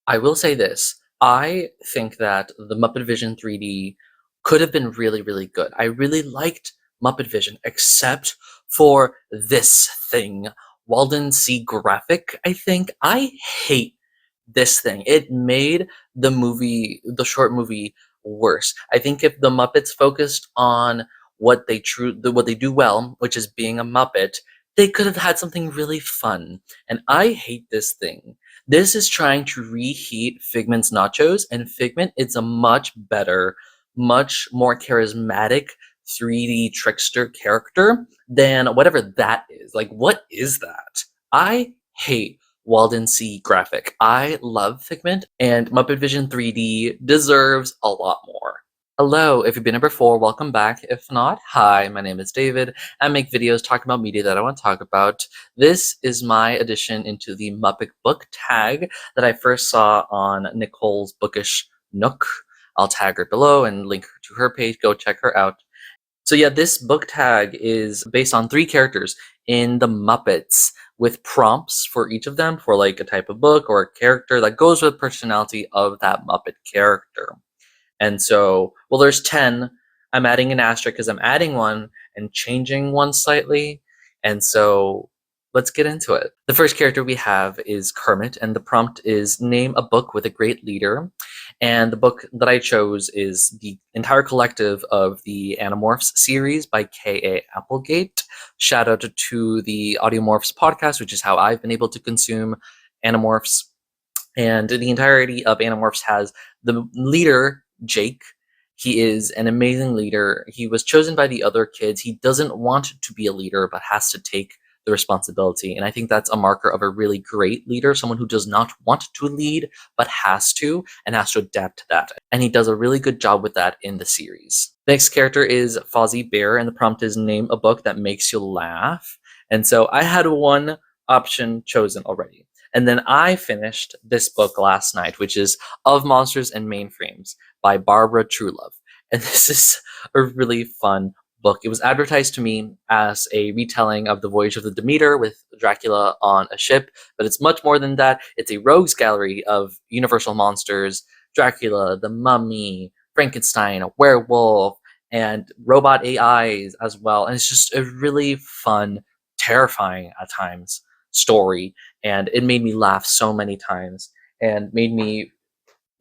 I will say this. I think that the Muppet Vision 3D could have been really, really good. I really liked Muppet Vision, except for this thing. Walden C graphic, I think. I hate this thing. It made the short movie, worse. I think if the Muppets focused on what they do well, which is being a Muppet, they could have had something really fun. And I hate this thing. This is trying to reheat Figment's nachos, and Figment is a much better, much more charismatic 3D trickster character than whatever that is. Like, what is that? I hate Walden C graphic. I love Figment, and Muppet Vision 3D deserves a lot more. Hello, if you've been here before, welcome back. If not, hi, my name is David. I make videos talking about media that I want to talk about. This is my addition into the Muppet Book Tag that I first saw on Nicole's Bookish Nook. I'll tag her below and link her to her page. Go check her out. So yeah, this book tag is based on 3 characters in the Muppets with prompts for each of them for like a type of book or a character that goes with the personality of that Muppet character. And so, well, there's 10. I'm adding an asterisk because I'm adding one and changing one slightly. And so let's get into it. The first character we have is Kermit, and the prompt is name a book with a great leader. And the book that I chose is the entire collective of the Animorphs series by K.A. Applegate. Shout out to the Audiomorphs podcast, which is how I've been able to consume Animorphs. And the entirety of Animorphs has the leader, Jake. He is an amazing leader. He was chosen by the other kids. He doesn't want to be a leader, but has to take the responsibility. And I think that's a marker of a really great leader, someone who does not want to lead, but has to, and has to adapt to that. And he does a really good job with that in the series. The next character is Fozzie Bear, and the prompt is name a book that makes you laugh. And so I had one option chosen already. And then I finished this book last night, which is Of Monsters and Mainframes by Barbara Truelove. And this is a really fun book. It was advertised to me as a retelling of The Voyage of the Demeter with Dracula on a ship, but it's much more than that. It's a rogues gallery of universal monsters, Dracula, the Mummy, Frankenstein, a werewolf, and robot AIs as well. And it's just a really fun, terrifying at times story, and it made me laugh so many times and made me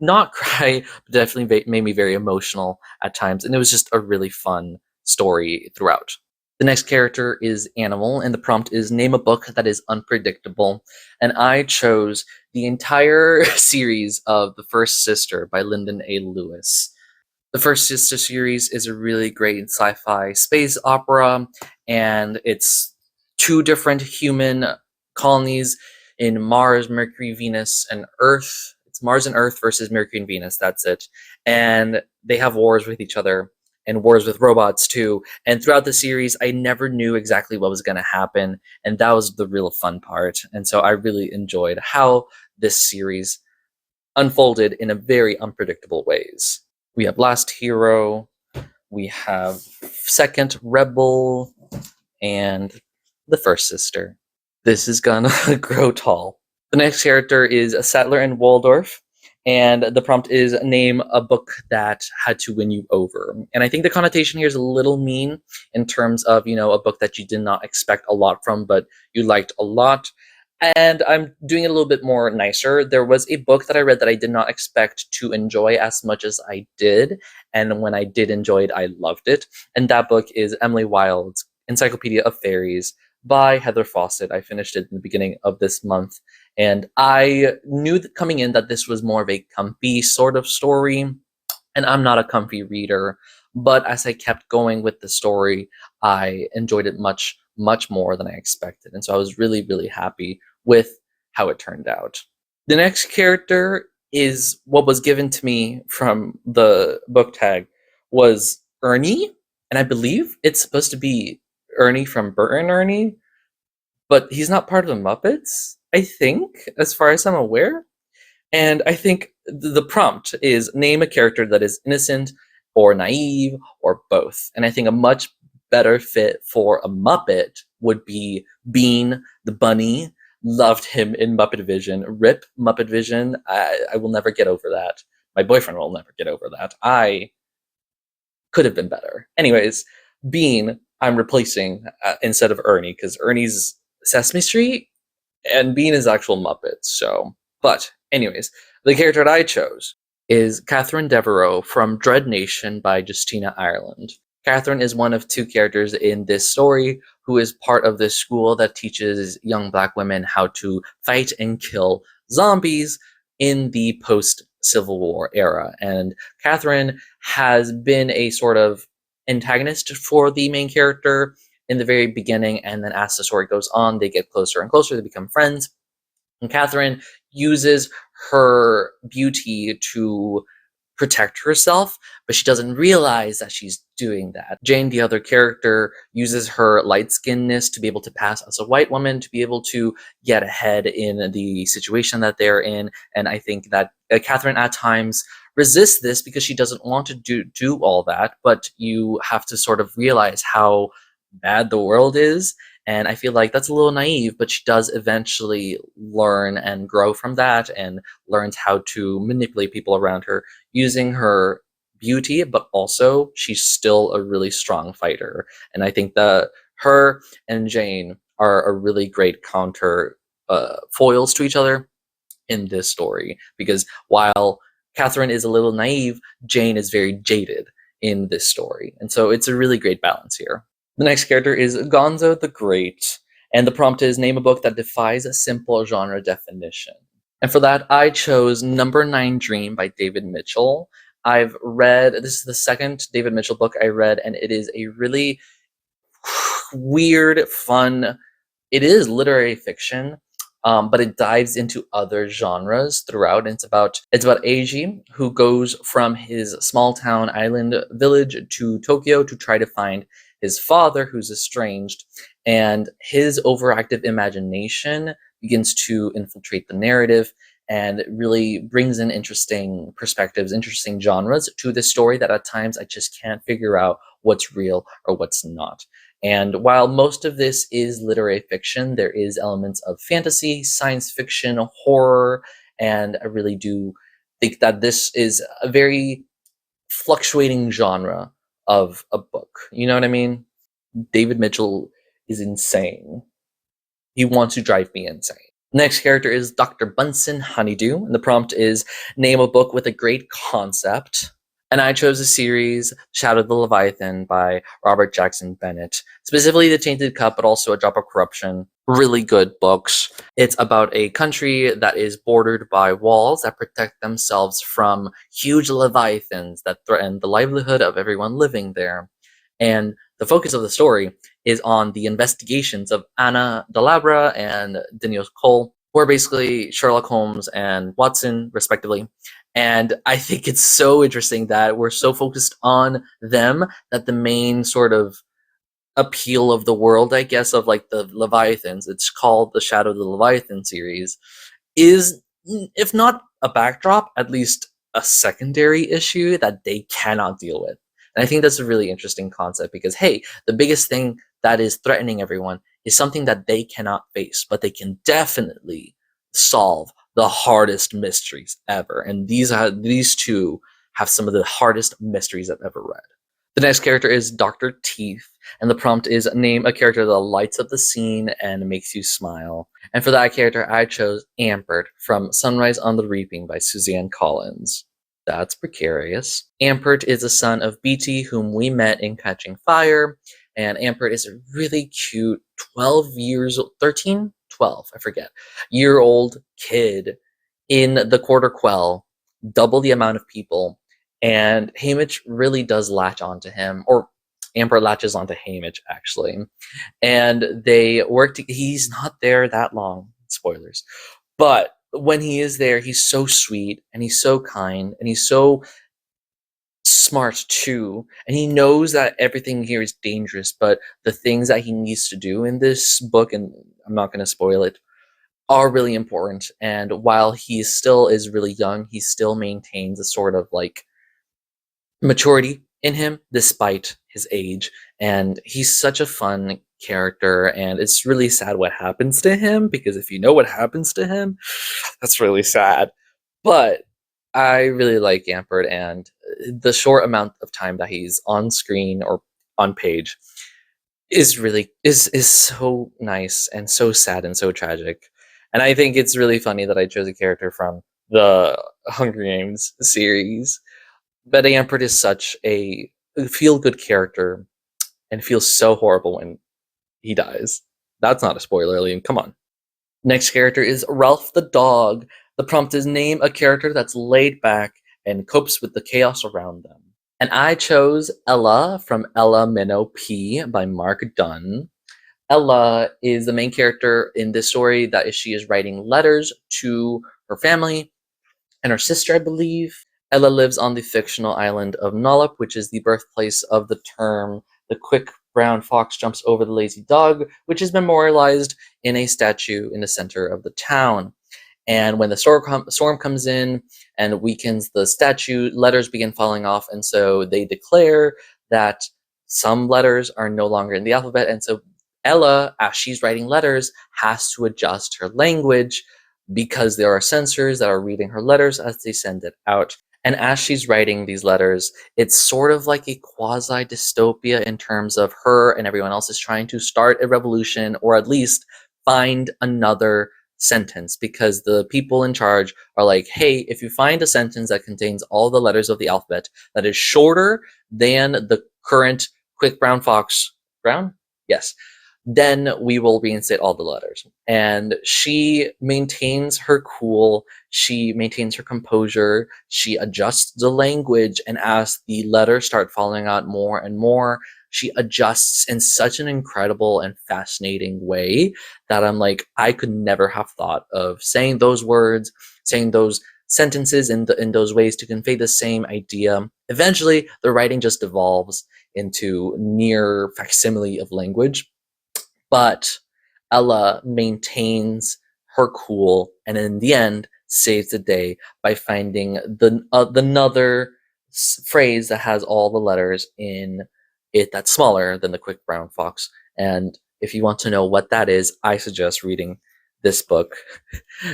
not cry, but definitely made me very emotional at times, and it was just a really fun story throughout. The next character is Animal, and the prompt is name a book that is unpredictable, and I chose the entire series of The First Sister by Lyndon A. Lewis. The First Sister series is a really great sci-fi space opera, and it's 2 different human colonies in Mars, Mercury, Venus, and Earth. It's Mars and Earth versus Mercury and Venus, that's it. And they have wars with each other and wars with robots too. And throughout the series, I never knew exactly what was going to happen. And that was the real fun part. And so I really enjoyed how this series unfolded in a very unpredictable ways. We have Last Hero, we have Second Rebel, and The First Sister. This is gonna grow tall. The next character is Statler and Waldorf, and the prompt is name a book that had to win you over. And I think the connotation here is a little mean in terms of, a book that you did not expect a lot from, but you liked a lot. And I'm doing it a little bit more nicer. There was a book that I read that I did not expect to enjoy as much as I did. And when I did enjoy it, I loved it. And that book is Emily Wilde's Encyclopedia of Fairies by Heather Fawcett. I finished it in the beginning of this month. And I knew that coming in that this was more of a comfy sort of story. And I'm not a comfy reader. But as I kept going with the story, I enjoyed it much, much more than I expected. And so I was really, really happy with how it turned out. The next character is what was given to me from the book tag was Ernie. And I believe it's supposed to be Ernie from Bert and Ernie, but he's not part of the Muppets, I think, as far as I'm aware. And I think the prompt is name a character that is innocent or naive or both. And I think a much better fit for a Muppet would be Bean the bunny loved him in Muppet Vision. Rip Muppet Vision. I will never get over that. My boyfriend will never get over that. I could have been better. Anyways, Bean, I'm replacing instead of Ernie, because Ernie's Sesame Street and Bean is actual Muppets. So, but anyways, the character that I chose is Catherine Devereaux from Dread Nation by Justina Ireland. Catherine is one of two characters in this story who is part of this school that teaches young black women how to fight and kill zombies in the post-Civil War era. And Catherine has been a sort of antagonist for the main character in the very beginning, and then as the story goes on, they get closer and closer, they become friends. And Catherine uses her beauty to protect herself, but she doesn't realize that she's doing that. Jane, the other character, uses her light-skinnedness to be able to pass as a white woman, to be able to get ahead in the situation that they're in, and I think that Catherine at times resists this because she doesn't want to do all that, but you have to sort of realize how bad the world is, and I feel like that's a little naive, but she does eventually learn and grow from that and learns how to manipulate people around her using her beauty, but also she's still a really strong fighter. And I think that her and Jane are a really great counter foils to each other in this story, because while Catherine is a little naive, Jane is very jaded in this story. And so it's a really great balance here. The next character is Gonzo the Great, and the prompt is name a book that defies a simple genre definition. And for that, I chose Number 9 Dream by David Mitchell. I've read, this is the second David Mitchell book I read, and it is a really weird, fun, it is literary fiction, but it dives into other genres throughout. And it's about Eiji, who goes from his small town island village to Tokyo to try to find his father, who's estranged, and his overactive imagination begins to infiltrate the narrative and really brings in interesting perspectives, interesting genres to this story that at times I just can't figure out what's real or what's not. And while most of this is literary fiction, there is elements of fantasy, science fiction, horror, and I really do think that this is a very fluctuating genre of a book. You know what I mean? David Mitchell is insane. He wants to drive me insane. Next character is Dr. Bunsen Honeydew, and the prompt is name a book with a great concept. And I chose the series Shadow of the Leviathan by Robert Jackson Bennett. Specifically The Tainted Cup, but also A Drop of Corruption. Really good books. It's about a country that is bordered by walls that protect themselves from huge leviathans that threaten the livelihood of everyone living there. And the focus of the story is on the investigations of Anna Delabra and Daniel Cole, who are basically Sherlock Holmes and Watson, respectively. And I think it's so interesting that we're so focused on them that the main sort of appeal of the world, I guess, of like the Leviathans, it's called the Shadow of the Leviathan series, is, if not a backdrop, at least a secondary issue that they cannot deal with. And I think that's a really interesting concept because, hey, the biggest thing that is threatening everyone is something that they cannot face, but they can definitely solve the hardest mysteries ever. And these two have some of the hardest mysteries I've ever read. The next character is Dr. Teeth, and the prompt is name a character that lights up the scene and makes you smile. And for that character, I chose Ampert from Sunrise on the Reaping by Suzanne Collins. That's precarious. Ampert is a son of Beatty, whom we met in Catching Fire, and Ampert is a really cute 12, I forget, year-old kid in the Quarter Quell, double the amount of people, and Haymitch really does latch onto him, or Ampert latches onto Haymitch, actually, and they work he's not there that long, spoilers, but when he is there, he's so sweet, and he's so kind, and he's so smart too, and he knows that everything here is dangerous, but the things that he needs to do in this book, and I'm not going to spoil it, are really important. And while he still is really young, he still maintains a sort of like maturity in him despite his age, and he's such a fun character, and it's really sad what happens to him, because if you know what happens to him, that's really sad. But I really like Gampert, and the short amount of time that he's on screen or on page is really is so nice and so sad and so tragic. And I think it's really funny that I chose a character from the Hunger Games series. But Gampert is such a feel-good character and feels so horrible when he dies. That's not a spoiler, Liam. Come on. Next character is Rowlf the Dog. The prompt is name a character that's laid back and copes with the chaos around them. And I chose Ella from Ella Minnow P by Mark Dunn. Ella is the main character in this story that she is writing letters to her family and her sister, I believe. Ella lives on the fictional island of Nollop, which is the birthplace of the term the quick brown fox jumps over the lazy dog, which is memorialized in a statue in the center of the town. And when the storm comes in and weakens the statue, letters begin falling off, and so they declare that some letters are no longer in the alphabet, and so Ella, as she's writing letters, has to adjust her language because there are censors that are reading her letters as they send it out. And as she's writing these letters, it's sort of like a quasi-dystopia in terms of her and everyone else is trying to start a revolution, or at least find another sentence, because the people in charge are like, hey, if you find a sentence that contains all the letters of the alphabet that is shorter than the current quick brown fox, brown? Yes. Then we will reinstate all the letters. And she maintains her cool, she maintains her composure, she adjusts the language, and as the letters start falling out more and more, she adjusts in such an incredible and fascinating way that I'm like, I could never have thought of saying those words, saying those sentences in those ways to convey the same idea. Eventually, the writing just evolves into near facsimile of language. But Ella maintains her cool, and in the end saves the day by finding another phrase that has all the letters in it that's smaller than the quick brown fox. And if you want to know what that is, I suggest reading this book,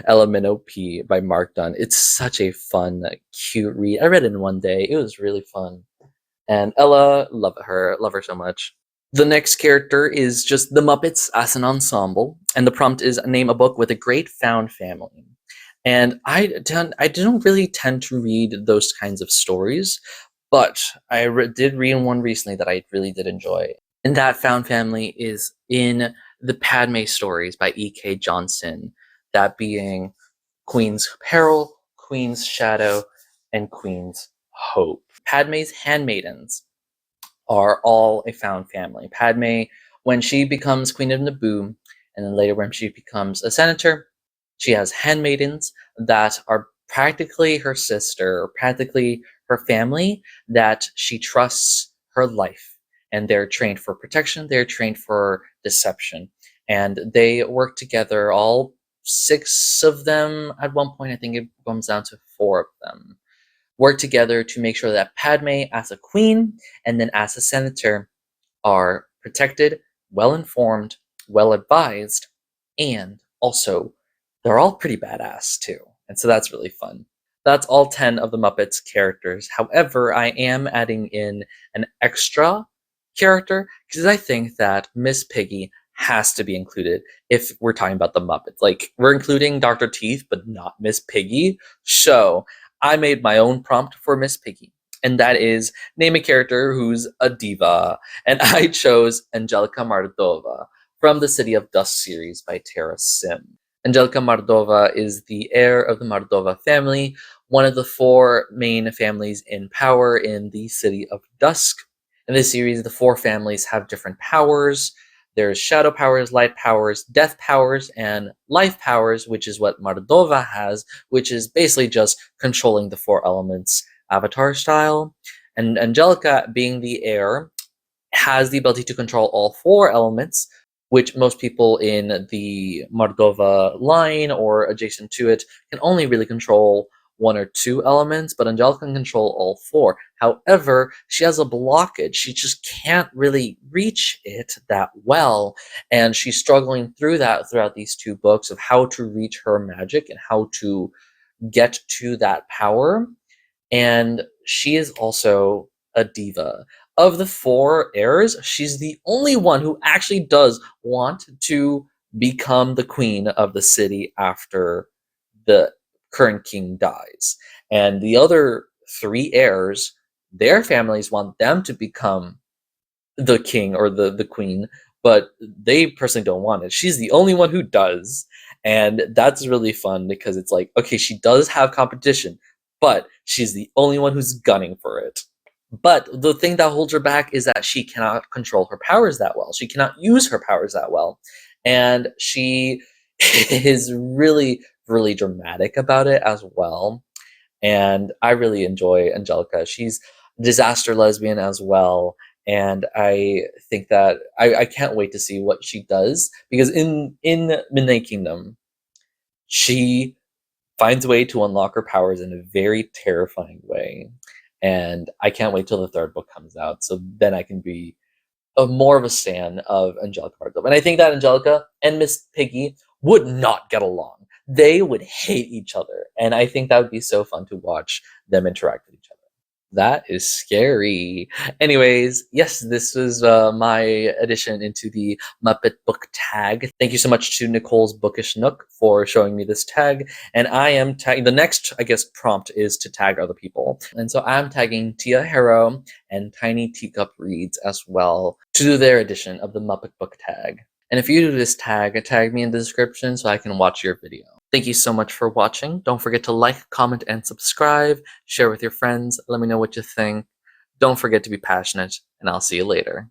Ella Minnow P by Mark Dunn. It's such a fun, cute read. I read it in one day. It was really fun. And Ella, love her so much. The next character is just the Muppets as an ensemble, and the prompt is name a book with a great found family. And I didn't really tend to read those kinds of stories, but I did read one recently that I really did enjoy. And that found family is in the Padme stories by E.K. Johnson, that being Queen's Peril, Queen's Shadow, and Queen's Hope. Padme's handmaidens are all a found family. Padme, when she becomes Queen of Naboo, and then later when she becomes a senator, she has handmaidens that are practically her sister, or practically her family, that she trusts her life. And they're trained for protection, they're trained for deception. And they work together, all 6 of them at one point. I think it comes down to 4 of them. Work together to make sure that Padme, as a queen, and then as a senator, are protected, well-informed, well-advised, and also, they're all pretty badass, too. And so that's really fun. That's all 10 of the Muppets characters. However, I am adding in an extra character, because I think that Miss Piggy has to be included if we're talking about the Muppets. Like, we're including Dr. Teeth, but not Miss Piggy. So I made my own prompt for Miss Piggy, and that is name a character who's a diva. And I chose Angelica Mardova from the City of Dusk series by Tara Sim. Angelica Mardova is the heir of the Mardova family, one of the 4 main families in power in the City of Dusk. In this series, the 4 families have different powers. There's shadow powers, light powers, death powers, and life powers, which is what Mardova has, which is basically just controlling the 4 elements Avatar style. And Angelica, being the heir, has the ability to control all 4 elements, which most people in the Mardova line or adjacent to it can only really control one or two elements, but Angelica can control all four. However, she has a blockage. She just can't really reach it that well, and she's struggling through that throughout these two books of how to reach her magic and how to get to that power. And she is also a diva. Of the four heirs, she's the only one who actually does want to become the queen of the city after the current king dies. And the other three heirs, their families want them to become the king or the queen, but they personally don't want it. She's the only one who does. And that's really fun because it's like, okay, she does have competition, but she's the only one who's gunning for it. But the thing that holds her back is that she cannot control her powers that well. She cannot use her powers that well. And she is really, really dramatic about it as well. And I really enjoy Angelica. She's a disaster lesbian as well. And I think that I can't wait to see what she does, because in Midnight Kingdom, she finds a way to unlock her powers in a very terrifying way. And I can't wait till the third book comes out, so then I can be more of a stan of Angelica Bartlett. And I think that Angelica and Miss Piggy would not get along. They would hate each other. And I think that would be so fun to watch them interact with each other. That is scary. Anyways, yes, this was my addition into the Muppet Book Tag. Thank you so much to Nicole's Bookish Nook for showing me this tag. And I am tagging, the next, I guess, prompt is to tag other people. And so I'm tagging Tia Harrow and Tiny Teacup Reads as well to do their edition of the Muppet Book Tag. And if you do this tag me in the description so I can watch your video. Thank you so much for watching. Don't forget to like, comment, and subscribe. Share with your friends. Let me know what you think. Don't forget to be passionate, and I'll see you later.